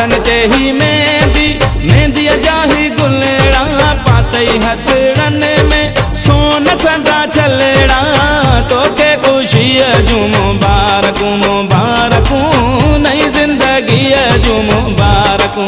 हथन ते ही मेहंदी मेहंदी जाही गुलेड़ा पातई हथड़न में सोन सदा चलेड़ा तो के खुशी जू मुबारकू मुबारकू नई जिंदगी जू मुबारकू।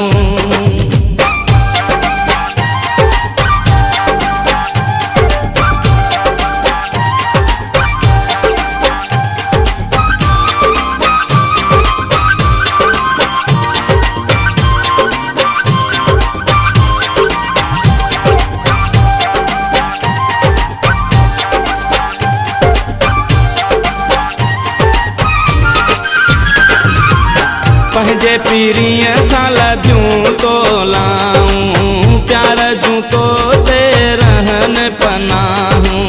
पंहिंजे पीरीअ साल जूं तो लाऊं प्यार जूं तो ते रहन पनाहूं।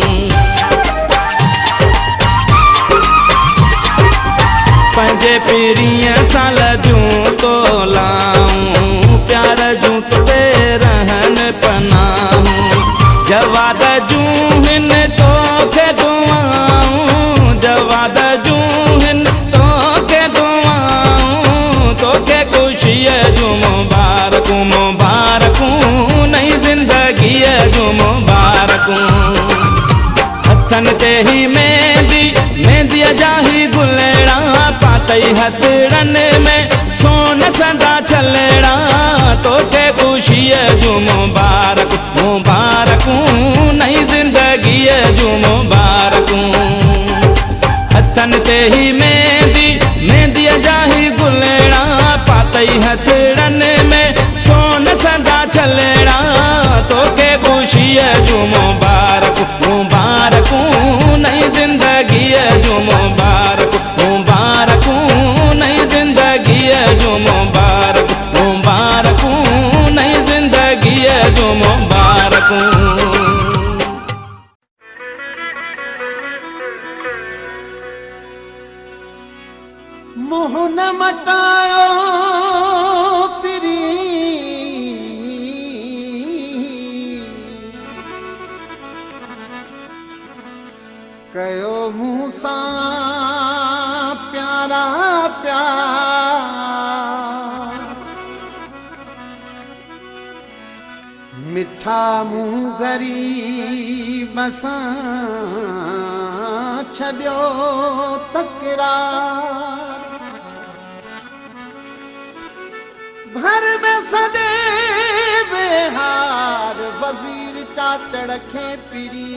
पंहिंजे पीरीअ साल जूं तो लाऊं प्यार जूं तो ते रहन पनाहूं। जवाद जूं हिन तोखे दुआऊं जवाद जूं हिन तोखे दुआऊं तोखे खुशीअ जूं मुबारकू मुबारकू नई जिंदगी जूं मुबारकू। हथन ते ही मेहंदी मेहंदी जाही गुलेड़ा पातई हथड़न में सोन सदा चलेड़ा तोखे खुशीअ जूं मुबारकू मुबारकू नई जिंदगी जूं मुबारकू। हथन ते ही मेहंदी मेहंदी जाही गुलेड़ा पातई हथड़न में सोन सदा चलेड़ा तोखे खुशीअ जूं मुबारकू मुबारकू नई जिंदगी जूं मुबारकू मुबारकू नई जिंदगी जूं मुबारकू मुबारकू नई जिंदगी जूं मुबारकू। मुँह न मटायो पिरी कयो मुँह सां प्यारा प्यार मिठा मुँह गरीब सां छॾियो तकरार। घर में सदे बेहार वजीर चाचड़ खे पिरी